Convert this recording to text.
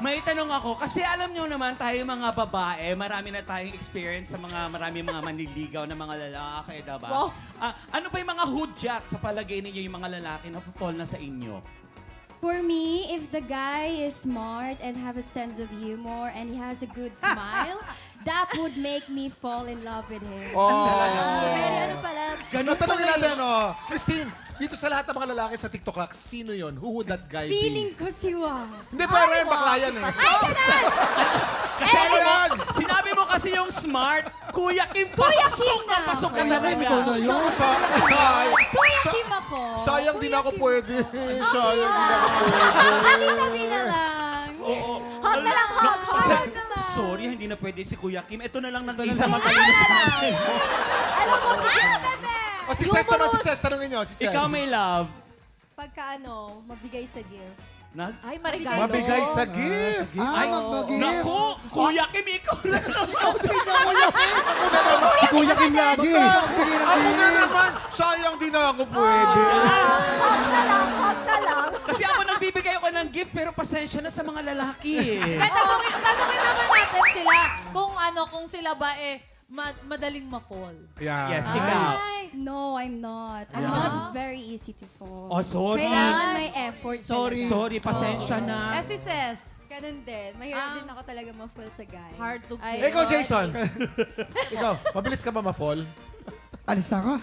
May tanong ako, kasi alam nyo naman tayo mga babae, marami na tayong experience sa marami mga manliligaw na mga lalaki, diba? Wow. Ano ba yung mga hudyat sa palagay ninyo yung mga lalaki na fall na sa inyo? For me, if the guy is smart and have a sense of humor and he has a good smile, that would make me fall in love with him. Very ano pala, Ganun Tanongin pala natin, Christine, dito sa lahat ng mga lalaki sa TikTok Rocks, sino yon? Who would that guy feeling be? ko si Juan. Hindi, pero yan, bakla yan eh. Kasi Ano yan? sinabi mo kasi yung smart, Kuya Kim, Kuya Kim pasok na na. pasok ka Kaya talaga. ikaw na yun. Kuya Kim ako. Sayang din ako pwede. Sayang din ako Tabi-tabi na lang. Oo. Hot na lang, hot. Hot na lang. Sorry, hindi na pwede si Kuya Kim. Ito na lang nag-iisa matalino sa akin. Ano po si Bebe? O si Ses naman, si Ses. Tanongin nyo, si Ses. Ikaw, may love. Pagka mabigay sa gift. Ay, marigalo. Mabigay sa gift. Ay, mag-gift. naku, Kuya Kim, ikaw na naman. Ako na naman. Si Kuya Kim lagi. Ako na naman. Sayang din ako pwede. Hot na lang. Kasi ako nagbibigay ako ng gift, pero pasensya na sa mga lalaki eh. Tanungin naman natin sila kung sila ba madaling ma-fall. Yeah. Yes, ikaw. No, I'm not. I'm not very easy to fall. Oh, sorry. Kailangan may effort. Sorry. Sorry, pasensya na. Si Ses, Ganun din. Mahirap din ako talaga ma-fall sa guy. hard to Ay, get. Ikaw, Jason. Ikaw, mabilis ka ba ma-fall? Alis na ka.